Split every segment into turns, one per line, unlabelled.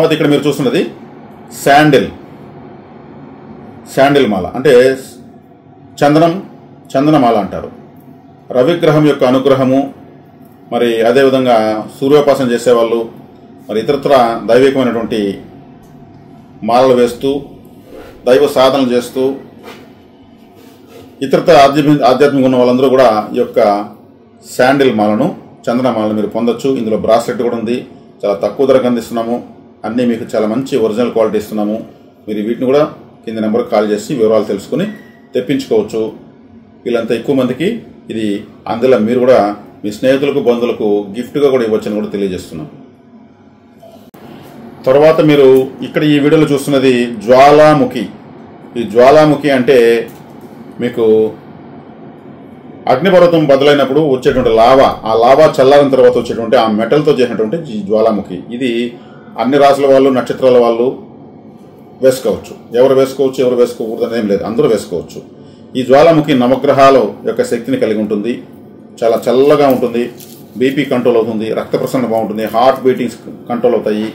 తర్వాత ఇక్కడ మీరు చూస్తున్నది శాండిల్ మాల, అంటే చందనమాల అంటారు. రవిగ్రహం యొక్క అనుగ్రహము, మరి అదేవిధంగా సూర్యోపాసన చేసేవాళ్ళు, మరి ఇతరత్ర దైవికమైనటువంటి మాలలు వేస్తూ దైవ సాధనలు చేస్తూ ఇతరత్ర ఆధ్యాత్మిక ఉన్న వాళ్ళందరూ కూడా ఈ యొక్క శాండిల్ మాలను, చందనమాలను మీరు పొందొచ్చు. ఇందులో బ్రాస్లెట్ కూడా ఉంది. చాలా తక్కువ ధరకు అందిస్తున్నాము. అన్నీ మీకు చాలా మంచి ఒరిజినల్ క్వాలిటీ ఇస్తున్నాము. మీరు వీటిని కూడా కింద నెంబర్కి కాల్ చేసి వివరాలు తెలుసుకుని తెప్పించుకోవచ్చు. వీళ్ళంతా ఎక్కువ మందికి ఇది అందులో మీరు కూడా మీ స్నేహితులకు బంధువులకు గిఫ్ట్గా కూడా ఇవ్వచ్చని కూడా తెలియజేస్తున్నాం. తర్వాత మీరు ఇక్కడ ఈ వీడియోలో చూస్తున్నది జ్వాలాముఖి. ఈ జ్వాలాముఖి అంటే మీకు అగ్నిపర్వతం బదులైనప్పుడు వచ్చేటువంటి లావా, ఆ లావా చల్లారిన తర్వాత వచ్చేటువంటి ఆ మెటల్తో చేసినటువంటి ఈ జ్వాలాముఖి. ఇది అన్ని రాసుల వాళ్ళు, నక్షత్రాల వాళ్ళు వేసుకోవచ్చు. ఎవరు వేసుకోవచ్చు, ఎవరు వేసుకోకూడదు అనేం లేదు, అందరూ వేసుకోవచ్చు. ఈ జ్వాలాముఖి నవగ్రహాల యొక్క శక్తిని కలిగి ఉంటుంది. చాలా చల్లగా ఉంటుంది. బీపీ కంట్రోల్ అవుతుంది, రక్త ప్రసరణ బాగుంటుంది, హార్ట్ బీటింగ్స్ కంట్రోల్ అవుతాయి,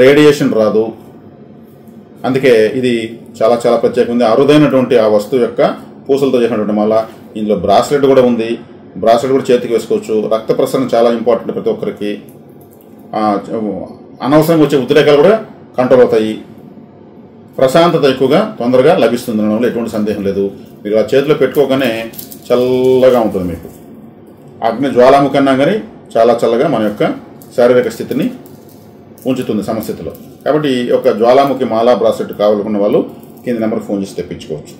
రేడియేషన్ రాదు. అందుకే ఇది చాలా చాలా ప్రత్యేకమైంది. అరుదైనటువంటి ఆ వస్తువు యొక్క పూసలతో చేసినటువంటి మాల. ఇందులో బ్రాస్లెట్ కూడా ఉంది. బ్రాస్లెట్ కూడా చేతికి వేసుకోవచ్చు. రక్త ప్రసరణ చాలా ఇంపార్టెంట్ ప్రతి ఒక్కరికి. అనవసరంగా వచ్చే ఉద్రేకాలు కూడా కంట్రోల్ అవుతాయి. ప్రశాంతత ఎక్కువగా తొందరగా లభిస్తుంది అనడంలో ఎటువంటి సందేహం లేదు. మీరు ఆ చేతిలో పెట్టుకోగానే చల్లగా ఉంటుంది. మీకు అగ్ని జ్వాలాముఖి అన్నా కానీ చాలా చల్లగా మన యొక్క శారీరక స్థితిని ఉంచుతుంది సమస్థితిలో. కాబట్టి ఈ యొక్క జ్వాలాముఖి మాలా బ్రాస్లెట్ కావాలనుకున్న వాళ్ళు కింద నెంబర్కి ఫోన్ చేసి తెప్పించుకోవచ్చు.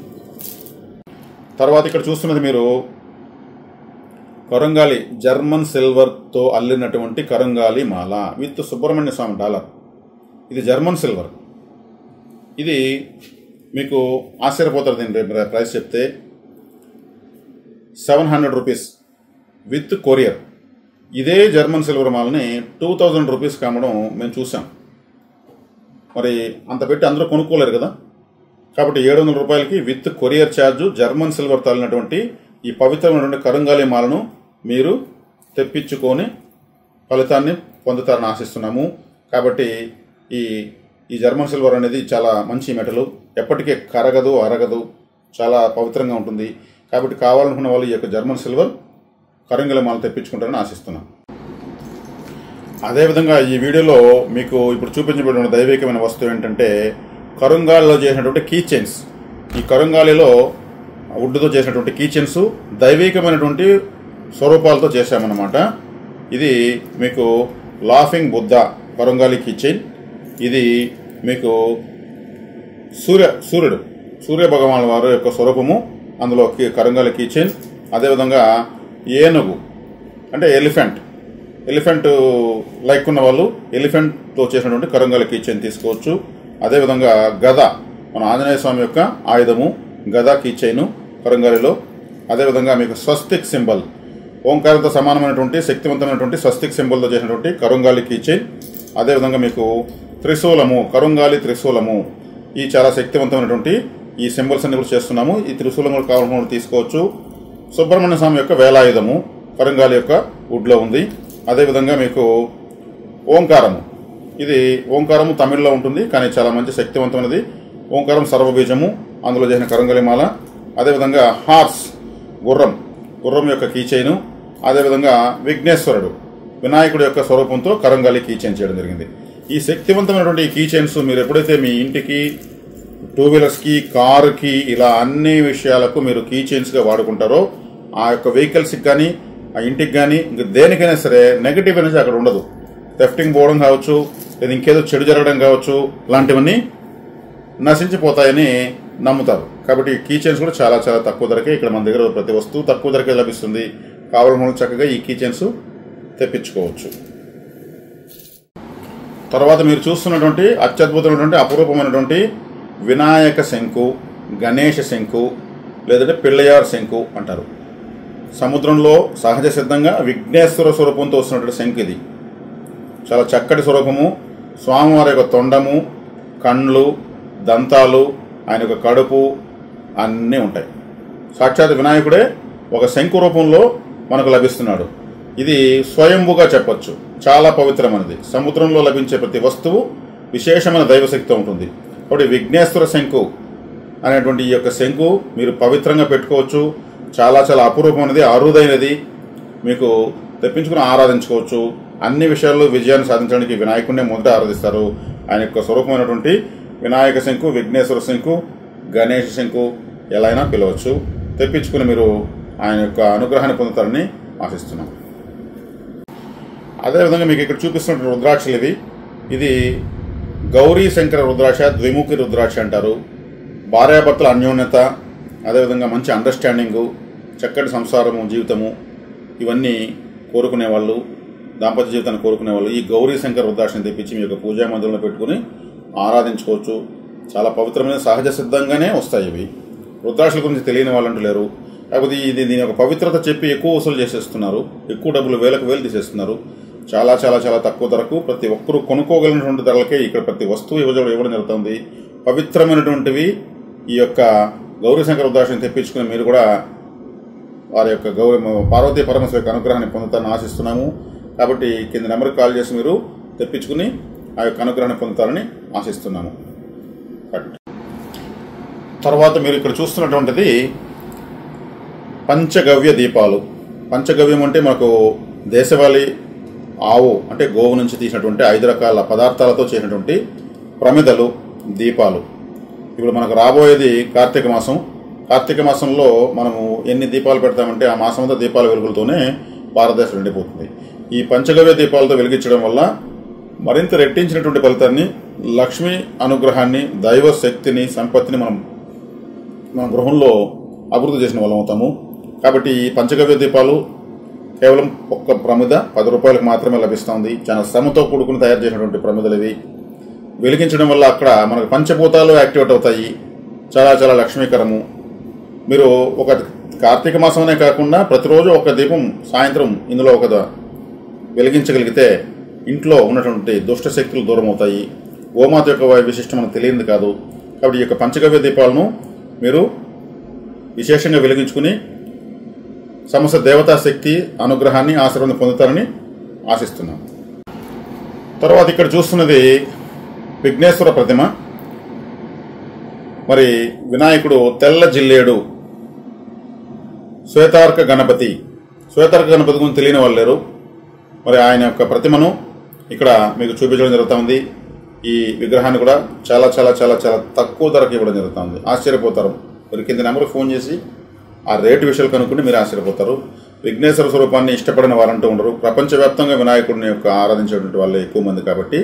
తర్వాత ఇక్కడ చూస్తున్నది మీరు కరంగాలి జర్మన్ సిల్వర్తో అల్లినటువంటి కరంగాలి మాల విత్ సుబ్రహ్మణ్య స్వామి డాలర్. ఇది జర్మన్ సిల్వర్. ఇది మీకు ఆశ్చర్యపోతారు. దీని ప్రైస్ చెప్తే 700 రూపీస్ విత్ కొరియర్. ఇదే జర్మన్ సిల్వర్ మాల్ని 2000 రూపీస్కి అమ్మడం మేము చూసాం. మరి అంత పెట్టి అందరూ కొనుక్కోలేరు కదా. కాబట్టి 700 రూపాయలకి with courier charge German silver తాలినటువంటి ఈ పవిత్రమైనటువంటి కరంగాలి మాలను మీరు తెప్పించుకొని ఫలితాన్ని పొందుతారని ఆశిస్తున్నాము. కాబట్టి ఈ జర్మన్ సిల్వర్ అనేది చాలా మంచి మెటలు, ఎప్పటికీ కరగదు, అరగదు, చాలా పవిత్రంగా ఉంటుంది. కాబట్టి కావాలనుకున్న వాళ్ళు ఈ యొక్క జర్మన్ సిల్వర్ కరంగాలి మాల తెప్పించుకుంటారని ఆశిస్తున్నాం. అదేవిధంగా ఈ వీడియోలో మీకు ఇప్పుడు చూపించబడిన దైవికమైన వస్తువు ఏంటంటే కరంగాలిలో చేసినటువంటి కీ చైన్స్. ఈ కరంగాలిలో వుడ్తో చేసినటువంటి కీ చైన్స్ దైవికమైనటువంటి స్వరూపాలతో చేశామన్నమాట. ఇది మీకు లాఫింగ్ బుద్ధ కరంగాలి కీ చైన్. ఇది మీకు సూర్య భగవాన్ వారి యొక్క స్వరూపము, అందులో కరంగాలి కీ చైన్. అదేవిధంగా ఏనుగు అంటే ఎలిఫెంట్ లైక్ ఉన్న వాళ్ళు ఎలిఫెంట్తో చేసినటువంటి కరంగాలి కీ చైన్ తీసుకోవచ్చు. అదేవిధంగా గద, మన ఆంజనేయ స్వామి యొక్క ఆయుధము గద కీ చైన్ కరంగాలిలో. అదేవిధంగా మీకు స్వస్తిక్ సింబల్, ఓంకారంతో సమానమైనటువంటి శక్తివంతమైనటువంటి స్వస్తిక్ సింబల్తో చేసినటువంటి కరంగాలి కీ చైన్. అదేవిధంగా మీకు త్రిశూలము, కరంగాలి త్రిశూలము. ఈ చాలా శక్తివంతమైనటువంటి ఈ సింబల్స్ అన్ని కూడా చేస్తున్నాము. ఈ త్రిశూలం కూడా కావాలనుకున్న తీసుకోవచ్చు. సుబ్రహ్మణ్య స్వామి యొక్క వేలాయుధము కరంగాలి యొక్క వుడ్లో ఉంది. అదేవిధంగా మీకు ఓంకారము, ఇది ఓంకారము తమిళ్లో ఉంటుంది కానీ చాలా మంచి శక్తివంతమైనది. ఓంకారం సర్వబీజము, అందులో చేసిన కరంగాలి మాల. అదేవిధంగా హార్స్, గుర్రం యొక్క కీ చైను. అదేవిధంగా విఘ్నేశ్వరుడు, వినాయకుడు యొక్క స్వరూపంతో కరంగాలి కీ చైన్ చేయడం జరిగింది. ఈ శక్తివంతమైనటువంటి కీ చైన్స్ మీరు ఎప్పుడైతే మీ ఇంటికి, 2 వీలర్స్కి, కారుకి, ఇలా అన్ని విషయాలకు మీరు కీ చైన్స్గా వాడుకుంటారో ఆ యొక్క వెహికల్స్కి కానీ, ఆ ఇంటికి కానీ, ఇంకా దేనికైనా సరే నెగిటివ్ ఎనర్జీ అక్కడ ఉండదు. థెఫ్టింగ్ పోవడం కావచ్చు, లేదా ఇంకేదో చెడు జరగడం కావచ్చు, ఇలాంటివన్నీ నశించిపోతాయని నమ్ముతారు. కాబట్టి కీ చైన్స్ కూడా చాలా చాలా తక్కువ ధరకే ఇక్కడ మన దగ్గర ప్రతి వస్తువు తక్కువ ధరకే లభిస్తుంది. కావాలనుకున్న చక్కగా ఈ కీ చైన్స్ తెప్పించుకోవచ్చు. తర్వాత మీరు చూస్తున్నటువంటి అత్యద్భుతమైనటువంటి అపురూపమైనటువంటి వినాయక శంకు, గణేష శంకు, లేదంటే పిల్లయార్ శంకు అంటారు. సముద్రంలో సహజ సిద్ధంగా విఘ్నేశ్వర స్వరూపంతో వస్తున్నటువంటి శంకు ఇది. చాలా చక్కటి స్వరూపము. స్వామివారి యొక్క తొండము, కండ్లు, దంతాలు, ఆయన యొక్క కడుపు అన్నీ ఉంటాయి. సాక్షాత్ వినాయకుడే ఒక శంకు రూపంలో మనకు లభిస్తున్నాడు. ఇది స్వయంభుగా చెప్పొచ్చు, చాలా పవిత్రమైనది. సముద్రంలో లభించే ప్రతి వస్తువు విశేషమైన దైవశక్తి ఉంటుంది. కాబట్టి విఘ్నేశ్వర శంకు అనేటువంటి ఈ యొక్క శంకు మీరు పవిత్రంగా పెట్టుకోవచ్చు. చాలా చాలా అపురూపమైనది, అరుదైనది. మీకు తెప్పించుకుని ఆరాధించుకోవచ్చు. అన్ని విషయాల్లో విజయాన్ని సాధించడానికి వినాయకుడినే మొదట ఆరాధిస్తారు. ఆయన యొక్క స్వరూపమైనటువంటి వినాయక శంకు, విఘ్నేశ్వర శంకు, గణేష శంకు ఎలా అయినా పిలవచ్చు. తెప్పించుకుని మీరు ఆయన యొక్క అనుగ్రహాన్ని పొందుతారని ఆశిస్తున్నాం. అదేవిధంగా మీకు ఇక్కడ చూపిస్తున్న రుద్రాక్షలు ఇది గౌరీ శంకర రుద్రాక్ష, ద్విముఖి రుద్రాక్ష అంటారు. భార్యాభర్తల అన్యోన్యత, అదేవిధంగా మంచి అండర్స్టాండింగు, చక్కటి సంసారము, జీవితము ఇవన్నీ కోరుకునే వాళ్ళు, దాంపత్య జీవితాన్ని కోరుకునే వాళ్ళు ఈ గౌరీ శంకర రుద్రాక్షని తెప్పించి మీ యొక్క పూజా మందిరంలో పెట్టుకుని ఆరాధించుకోవచ్చు. చాలా పవిత్రమైన సహజ సిద్ధంగానే వస్తాయి ఇవి. రుద్రాక్షల గురించి తెలియని వాళ్ళంటూ లేరు. కాకపోతే దీని యొక్క పవిత్రత చెప్పి ఎక్కువ వసూలు చేసేస్తున్నారు. ఎక్కువ డబ్బులు వేలకు వేలు తీసేస్తున్నారు. చాలా చాలా చాలా తక్కువ ధరకు ప్రతి ఒక్కరూ కొనుక్కోగలిగినటువంటి ధరలకే ఇక్కడ ప్రతి వస్తువు ఇవ్వడం జరుగుతుంది. పవిత్రమైనటువంటివి ఈ యొక్క గౌరీ శంకర రుద్రాక్షని తెప్పించుకుని మీరు కూడా వారి యొక్క పార్వతీ పరమేశ్వరి యొక్క అనుగ్రహాన్ని పొందుతారని ఆశిస్తున్నాము. కాబట్టి కింద నెంబర్కి కాల్ చేసి మీరు తెప్పించుకుని ఆ యొక్క అనుగ్రహాన్ని పొందుతారని ఆశిస్తున్నాము. తర్వాత మీరు ఇక్కడ చూస్తున్నటువంటిది పంచగవ్య దీపాలు. పంచగవ్యం అంటే మనకు దేశవాళీ ఆవు అంటే గోవు నుంచి తీసినటువంటి 5 రకాల పదార్థాలతో చేసినటువంటి ప్రమిదలు, దీపాలు. ఇప్పుడు మనకు రాబోయేది కార్తీక మాసం. కార్తీక మాసంలో మనము ఎన్ని దీపాలు పెడతామంటే ఆ మాసం అంతా దీపాల వెలుగులతోనే భారతదేశం నిండిపోతుంది. ఈ పంచగవ్య దీపాలతో వెలిగించడం వల్ల మరింత రెట్టించినటువంటి ఫలితాన్ని, లక్ష్మీ అనుగ్రహాన్ని, దైవ శక్తిని, సంపత్తిని మన గృహంలో అభివృద్ధి చేసిన వాళ్ళం అవుతాము. కాబట్టి ఈ పంచగవ్య దీపాలు కేవలం ఒక్క ప్రమిద 10 రూపాయలకు మాత్రమే లభిస్తుంది. చాలా శ్రమతో కూడుకుని తయారు చేసినటువంటి ప్రమిదలు ఇవి. వెలిగించడం వల్ల అక్కడ మనకు పంచభూతాలు యాక్టివేట్ అవుతాయి. చాలా చాలా లక్ష్మీకరము. మీరు ఒక కార్తీక మాసమనే కాకుండా ప్రతిరోజు ఒక దీపం సాయంత్రం ఇందులో ఒక వెలిగించగలిగితే ఇంట్లో ఉన్నటువంటి దుష్ట శక్తులు దూరం అవుతాయి. గోమాత యొక్క విశిష్టం మనకు తెలియదు కాదు. కాబట్టి ఈ యొక్క పంచగవ్య దీపాలను మీరు విశేషంగా వెలిగించుకుని సమస్త దేవతా శక్తి అనుగ్రహాన్ని, ఆశీర్వాదం పొందుతారని ఆశిస్తున్నాం. తర్వాత ఇక్కడ చూస్తున్నది విఘ్నేశ్వర ప్రతిమ. మరి వినాయకుడు తెల్ల జిల్లేడు శ్వేతార్క గణపతి. శ్వేతార్క గణపతి గురించి తెలియని వాళ్ళు లేరు. మరి ఆయన యొక్క ప్రతిమను ఇక్కడ మీకు చూపించడం జరుగుతుంది. ఈ విగ్రహాన్ని కూడా చాలా చాలా చాలా చాలా తక్కువ ధరకు ఇవ్వడం జరుగుతుంది. ఆశ్చర్యపోతారు. మీరు కింద నెంబర్కి ఫోన్ చేసి ఆ రేటు విషయాలు కనుక్కుంటే మీరు ఆశ్చర్యపోతారు. విఘ్నేశ్వర స్వరూపాన్ని ఇష్టపడిన వారంటూ ఉండరు. ప్రపంచవ్యాప్తంగా వినాయకుడిని యొక్క ఆరాధించేటువంటి వాళ్ళు ఎక్కువ మంది. కాబట్టి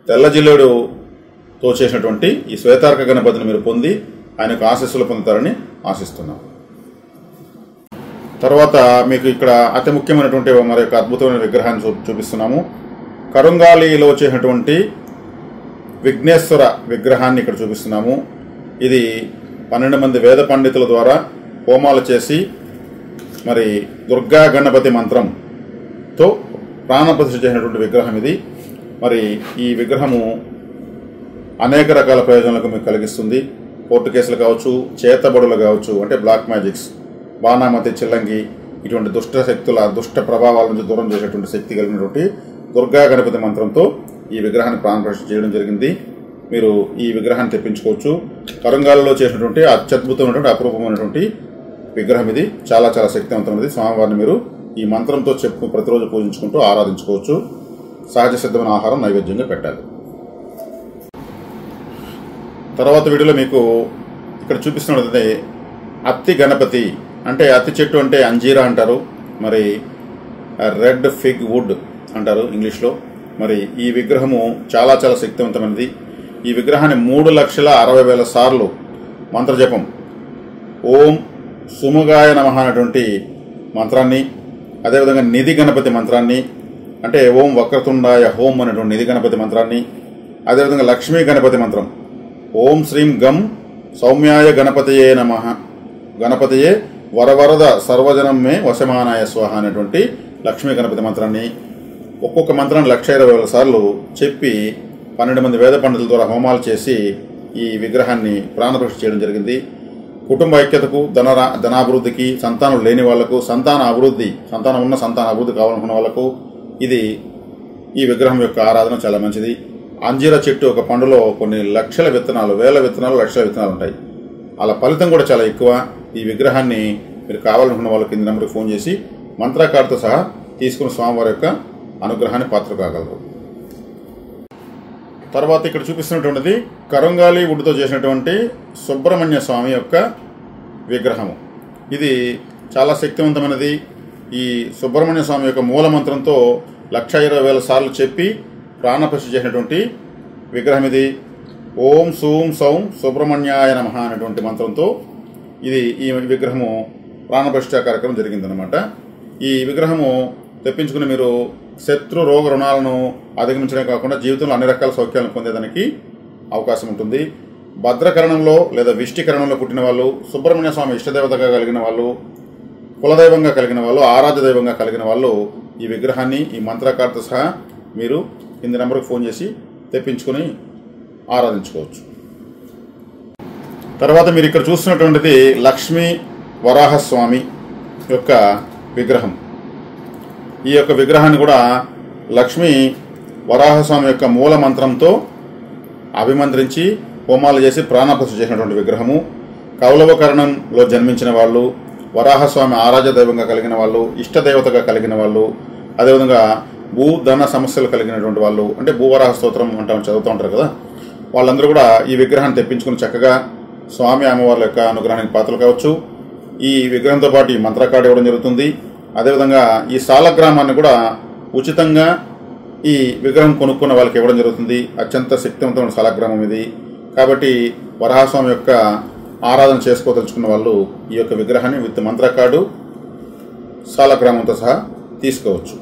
తెల్ల జిల్లేడుతో చేసినటువంటి ఈ శ్వేతార్క గణపతిని మీరు పొంది ఆయన యొక్క ఆశీస్సులు పొందుతారని ఆశిస్తున్నాం. తర్వాత మీకు ఇక్కడ అతి ముఖ్యమైనటువంటి మరి యొక్క అద్భుతమైన విగ్రహాన్ని చూపిస్తున్నాము. కరుంగాలిలో చేసినటువంటి విఘ్నేశ్వర విగ్రహాన్ని ఇక్కడ చూపిస్తున్నాము. ఇది 12 మంది వేద పండితుల ద్వారా హోమాలు చేసి మరి దుర్గా గణపతి మంత్రంతో ప్రాణప్రతిష్ఠ చేసినటువంటి విగ్రహం ఇది. మరి ఈ విగ్రహము అనేక రకాల ప్రయోజనాలకు మీకు కలిగిస్తుంది. కోర్టు కేసులు కావచ్చు, చేతబడులు కావచ్చు, అంటే బ్లాక్ మ్యాజిక్స్, బాణామతి, చిల్లంగి ఇటువంటి దుష్ట శక్తుల దుష్ట ప్రభావాల నుంచి దూరం చేసేటువంటి శక్తి కలిగినటువంటి దుర్గా గణపతి మంత్రంతో ఈ విగ్రహాన్ని ప్రాణప్రతిష్ఠ చేయడం జరిగింది. మీరు ఈ విగ్రహాన్ని తెప్పించుకోవచ్చు. కరుంగాలలో చేసినటువంటి అత్యద్భుతమైనటువంటి అపరూపమైనటువంటి విగ్రహం ఇది. చాలా చాలా శక్తివంతమైనది. స్వామివారిని మీరు ఈ మంత్రంతో ప్రతిరోజు పూజించుకుంటూ ఆరాధించుకోవచ్చు. సహజ సిద్ధమైన ఆహారం నైవేద్యంగా పెట్టాలి. తర్వాత వీడియోలో మీకు ఇక్కడ చూపిస్తున్నది అత్తి గణపతి. అంటే అత్తి చెట్టు అంటే అంజీరా అంటారు, మరి రెడ్ ఫిగ్ వుడ్ అంటారు ఇంగ్లీష్లో. మరి ఈ విగ్రహము చాలా చాలా శక్తివంతమైనది. ఈ విగ్రహాన్ని 3,60,000 సార్లు మంత్రజపం ఓం సుముగాయ నమః అనేటువంటి మంత్రాన్ని, అదేవిధంగా నిధి గణపతి మంత్రాన్ని, అంటే ఓం వక్రతుండాయ హోం అనేటువంటి నిధి గణపతి మంత్రాన్ని, అదేవిధంగా లక్ష్మీ గణపతి మంత్రం ఓం శ్రీం గం సౌమ్యాయ గణపతయే నమః గణపతయే వరవరద సర్వజనం మే వశమానాయ స్వాహ అనేటువంటి లక్ష్మీ గణపతి మంత్రాన్ని ఒక్కొక్క మంత్రాన్ని 1,20,000 సార్లు చెప్పి 12 మంది వేద పండితుల ద్వారా హోమాలు చేసి ఈ విగ్రహాన్ని ప్రాణప్రతిష్ఠ చేయడం జరిగింది. కుటుంబ ఐక్యతకు, ధనాభివృద్ధికి, సంతానం లేని వాళ్లకు సంతానం ఉన్న సంతాన అభివృద్ధి కావాలనుకున్న వాళ్లకు ఈ విగ్రహం యొక్క ఆరాధన చాలా మంచిది. అంజీరా చెట్టు ఒక పండులో కొన్ని లక్షల విత్తనాలు, వేల విత్తనాలు, లక్షల విత్తనాలు ఉంటాయి. అలా ఫలితం కూడా చాలా ఎక్కువ. ఈ విగ్రహాన్ని మీరు కావాలనుకున్న వాళ్ళకి కింద నెంబర్కి ఫోన్ చేసి మంత్రకార్డుతో సహా తీసుకుని స్వామివారి యొక్క అనుగ్రహాన్ని పాత్ర కాగలరు. తర్వాత ఇక్కడ చూపిస్తున్నటువంటిది కరంగాలి వుడ్తో చేసినటువంటి సుబ్రహ్మణ్య స్వామి యొక్క విగ్రహము. ఇది చాలా శక్తివంతమైనది. ఈ సుబ్రహ్మణ్య స్వామి యొక్క మూల మంత్రంతో 1,20,000 సార్లు చెప్పి ప్రాణప్రతిష్ఠ చేసినటువంటి విగ్రహం ఇది. ఓం సూం సౌం సుబ్రహ్మణ్యాయ నమః అనేటువంటి మంత్రంతో ఈ విగ్రహము ప్రాణప్రతిష్ఠ కార్యక్రమం జరిగిందనమాట. ఈ విగ్రహము తెప్పించుకుని మీరు శత్రు రోగ రుణాలను అధిగమించడమే కాకుండా జీవితంలో అన్ని రకాల సౌఖ్యాలను పొందేదానికి అవకాశం ఉంటుంది. భద్రకరణంలో లేదా విష్టికరణంలో పుట్టిన వాళ్ళు, సుబ్రహ్మణ్య స్వామి ఇష్టదేవతగా కలిగిన వాళ్ళు, కులదైవంగా కలిగిన వాళ్ళు, ఆరాధ్య దైవంగా కలిగిన వాళ్ళు ఈ విగ్రహాన్ని ఈ మంత్రకార్డుతో సహా మీరు కింది నెంబర్కి ఫోన్ చేసి తెప్పించుకుని ఆరాధించుకోవచ్చు. తర్వాత మీరు ఇక్కడ చూస్తున్నటువంటిది లక్ష్మీ వరాహస్వామి యొక్క విగ్రహం. ఈ యొక్క విగ్రహాన్ని కూడా లక్ష్మీ వరాహస్వామి యొక్క మూల మంత్రంతో అభిమంత్రించి హోమాలు చేసి ప్రాణప్రతిష్ఠ చేసినటువంటి విగ్రహము. కౌలవకరణంలో జన్మించిన వాళ్ళు, వరాహస్వామి ఆరాధ్య దైవంగా కలిగిన వాళ్ళు, ఇష్టదేవతగా కలిగిన వాళ్ళు, అదేవిధంగా భూధన సమస్యలు కలిగినటువంటి వాళ్ళు, అంటే భూవరాహ స్తోత్రం అంటాం చదువుతూ ఉంటారు కదా, వాళ్ళందరూ కూడా ఈ విగ్రహాన్ని తెప్పించుకుని చక్కగా స్వామి అమ్మవార్ల యొక్క అనుగ్రహానికి పాత్రలు కావచ్చు. ఈ విగ్రహంతో పాటు ఈ మంత్రకార్డు ఇవ్వడం జరుగుతుంది. అదేవిధంగా ఈ సాలగ్రామాన్ని కూడా ఉచితంగా ఈ విగ్రహం కొనుక్కున్న వాళ్ళకి ఇవ్వడం జరుగుతుంది. అత్యంత శక్తివంతమైన సాలగ్రామం ఇది. కాబట్టి వరాహస్వామి యొక్క ఆరాధన చేసుకోదలుచుకున్న వాళ్ళు ఈ యొక్క విగ్రహాన్ని విత్ మంత్రకార్డు, సాలగ్రామంతో సహా తీసుకోవచ్చు.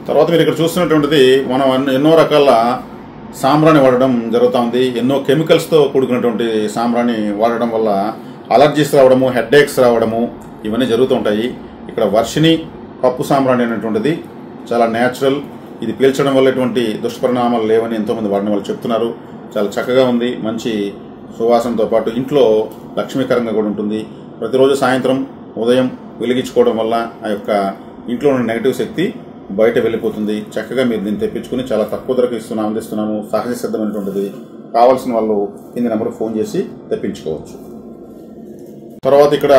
తర్వాత మీరు ఇక్కడ చూస్తున్నటువంటిది మనం ఎన్నో రకాల సాంబ్రాణి వాడడం జరుగుతూ ఉంది. ఎన్నో కెమికల్స్తో కూడుకున్నటువంటి సాంబ్రాణి వాడడం వల్ల అలర్జీస్ రావడము, హెడ్ఏక్స్ రావడము ఇవన్నీ జరుగుతూ ఉంటాయి. ఇక్కడ వర్షిణి పప్పు సాంబ్రాణి అనేటువంటిది చాలా న్యాచురల్. ఇది పీల్చడం వల్ల ఎటువంటి దుష్పరిణామాలు లేవని ఎంతోమంది వాడిన వాళ్ళు చెప్తున్నారు. చాలా చక్కగా ఉంది. మంచి సువాసనతో పాటు ఇంట్లో లక్ష్మీకరంగా కూడా ఉంటుంది. ప్రతిరోజు సాయంత్రం ఉదయం వెలిగించుకోవడం వల్ల ఆ యొక్క ఇంట్లో ఉన్న నెగిటివ్ శక్తి బయట వెళ్ళిపోతుంది. చక్కగా మీరు దీన్ని తెప్పించుకుని చాలా తక్కువ ధరకు అందిస్తున్నాము. సహజ సిద్ధమైనటువంటిది. కావాల్సిన వాళ్ళు కింది నెంబర్కి ఫోన్ చేసి తెప్పించుకోవచ్చు. తర్వాత ఇక్కడ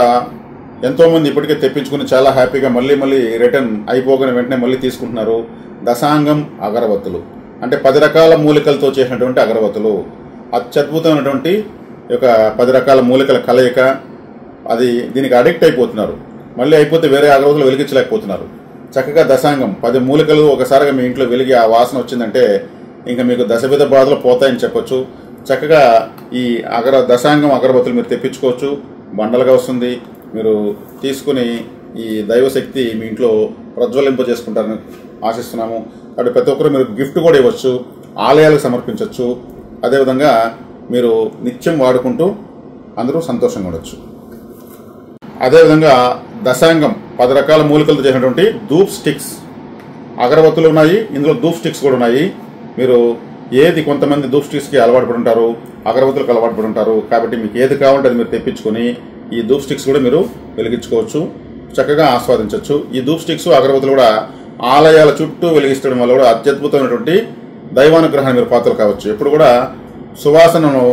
ఎంతోమంది ఇప్పటికే తెప్పించుకుని చాలా హ్యాపీగా మళ్ళీ రిటర్న్ అయిపోగానే వెంటనే మళ్ళీ తీసుకుంటున్నారు. దశాంగం అగరబత్తులు అంటే 10 రకాల మూలికలతో చేసినటువంటి అగరబత్తులు. అత్యద్భుతమైనటువంటి ఒక 10 రకాల మూలికల కలయిక. దీనికి అడిక్ట్ అయిపోతున్నారు. మళ్ళీ అయిపోతే వేరే అగరబత్తులు వెలిగించలేకపోతున్నారు. చక్కగా దశాంగం 10 మూలికలు ఒకసారిగా మీ ఇంట్లో వెలిగి ఆ వాసన వచ్చిందంటే ఇంకా మీకు దశవిధ బాధలు పోతాయని చెప్పొచ్చు. చక్కగా ఈ దశాంగం అగరబత్తులు మీరు తెప్పించుకోవచ్చు. బండలుగా వస్తుంది. మీరు తీసుకుని ఈ దైవశక్తి మీ ఇంట్లో ప్రజ్వలింప చేసుకుంటారని ఆశిస్తున్నాము. కాబట్టి ప్రతి ఒక్కరు మీరు గిఫ్ట్ కూడా ఇవ్వచ్చు, ఆలయాలకు సమర్పించవచ్చు. అదేవిధంగా మీరు నిత్యం వాడుకుంటూ అందరూ సంతోషంగా ఉండొచ్చు. అదేవిధంగా దశాంగం 10 రకాల మూలికలతో చేసినటువంటి ధూప్ స్టిక్స్ అగరబత్తులు ఉన్నాయి. ఇందులో ధూప్ స్టిక్స్ కూడా ఉన్నాయి. మీరు కొంతమంది ధూప్ స్టిక్స్కి అలవాటు పడి ఉంటారు, అగరబత్తులకు అలవాటు పడి ఉంటారు. కాబట్టి మీకు ఏది కావాలంటే అది మీరు తెప్పించుకొని ఈ ధూప్ స్టిక్స్ కూడా మీరు వెలిగించుకోవచ్చు, చక్కగా ఆస్వాదించవచ్చు. ఈ ధూప్ స్టిక్స్ అగరబత్తులు కూడా ఆలయాల చుట్టూ వెలిగిస్తడం వల్ల కూడా అత్యద్భుతమైనటువంటి దైవానుగ్రహాన్ని మీరు పాత్రలు కావచ్చు. ఎప్పుడు కూడా సువాసనను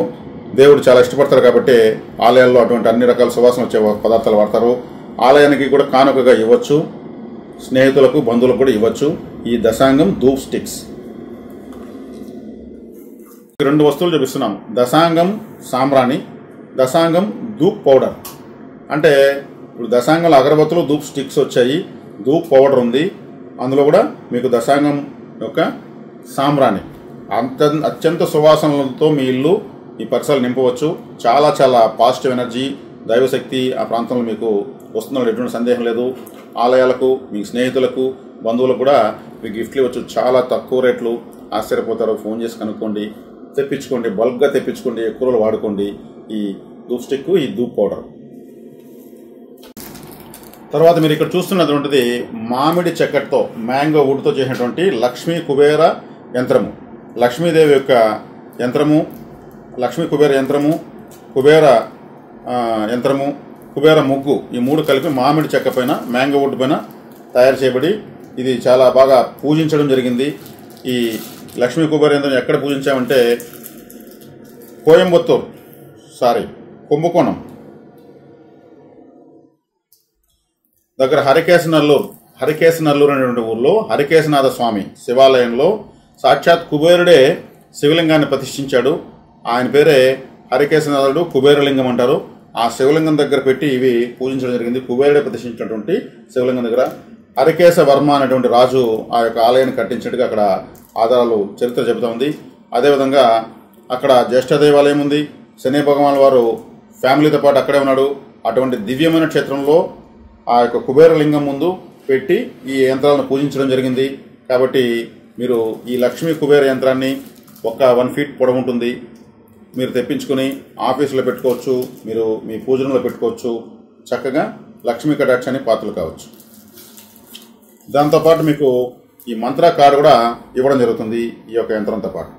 దేవుడు చాలా ఇష్టపడతారు కాబట్టి ఆలయాల్లో అటువంటి అన్ని రకాల సువాసన వచ్చే పదార్థాలు వాడతారు. ఆలయానికి కూడా కానుకగా ఇవ్వచ్చు, స్నేహితులకు బంధువులకు కూడా ఇవ్వచ్చు. ఈ దశాంగం ధూప్ స్టిక్స్ 2 వస్తువులు చూపిస్తున్నాం. దశాంగం సాంబ్రాణి, దశాంగం ధూప్ పౌడర్. అంటే ఇప్పుడు దశాంగంలో అగరబత్తులు ధూప్ స్టిక్స్ వచ్చాయి, ధూప్ పౌడర్ ఉంది. అందులో కూడా మీకు దశాంగం యొక్క సాంబ్రాణి అత్యంత సువాసనలతో మీ ఇల్లు ఈ పరిసరాలు నింపవచ్చు. చాలా చాలా పాజిటివ్ ఎనర్జీ, దైవశక్తి ఆ ప్రాంతంలో మీకు వస్తుందని ఎటువంటి సందేహం లేదు. ఆలయాలకు, మీ స్నేహితులకు, బంధువులకు కూడా మీకు గిఫ్ట్లు ఇవ్వచ్చు. చాలా తక్కువ రేట్లు. ఆశ్చర్యపోతారు. ఫోన్ చేసి కనుక్కోండి, తెప్పించుకోండి. బల్క్గా తెప్పించుకోండి, ఎక్కువ రోజులు వాడుకోండి ఈ ధూప్ స్టిక్, ఈ ధూప్ పౌడర్. తర్వాత మీరు ఇక్కడ చూస్తున్నటువంటిది మామిడి చెక్కతో, మ్యాంగో వుడ్తో చేసినటువంటి లక్ష్మీ కుబేర యంత్రము. లక్ష్మీదేవి యొక్క యంత్రము, లక్ష్మీ కుబేర యంత్రము, కుబేర యంత్రము, కుబేర ముగ్గు, ఈ 3 కలిపి మామిడి చెక్క పైన, మ్యాంగో వుడ్ పైన తయారు చేయబడి ఇది చాలా బాగా పూజించడం జరిగింది. ఈ లక్ష్మీ కుబేర యంత్రం ఎక్కడ పూజించామంటే కుంభకోణం దగ్గర హరికేశనల్లూరు అనేటువంటి ఊర్లో హరికేశనాథ స్వామి శివాలయంలో సాక్షాత్ కుబేరుడే శివలింగాన్ని ప్రతిష్ఠించాడు. ఆయన పేరే హరికేశనాథుడు, కుబేరలింగం అంటారు. ఆ శివలింగం దగ్గర పెట్టి ఇవి పూజించడం జరిగింది. కుబేరుడే ప్రతిష్ఠించినటువంటి శివలింగం దగ్గర హరికేశ వర్మ అనేటువంటి రాజు ఆ యొక్క ఆలయాన్ని కట్టించినట్టుగా అక్కడ ఆధారాలు చరిత్ర చెబుతా ఉంది. అదేవిధంగా అక్కడ జ్యేష్ఠ దేవాలయం ఉంది. శని భగవాన్ వారు ఫ్యామిలీతో పాటు అక్కడే ఉన్నాడు. అటువంటి దివ్యమైన క్షేత్రంలో ఆ యొక్క కుబేరలింగం ముందు పెట్టి ఈ యంత్రాలను పూజించడం జరిగింది. కాబట్టి మీరు ఈ లక్ష్మీ కుబేర యంత్రాన్ని ఒక 1 ఫీట్ పొడవు ఉంటుంది. మీరు తెప్పించుకుని ఆఫీసులో పెట్టుకోవచ్చు, మీరు మీ పూజనంలో పెట్టుకోవచ్చు. చక్కగా లక్ష్మీ కటాక్షాన్ని పాత్రలు కావచ్చు. దాంతోపాటు మీకు ఈ మంత్ర కార్డు కూడా ఇవ్వడం జరుగుతుంది ఈ యొక్క యంత్రంతో పాటు.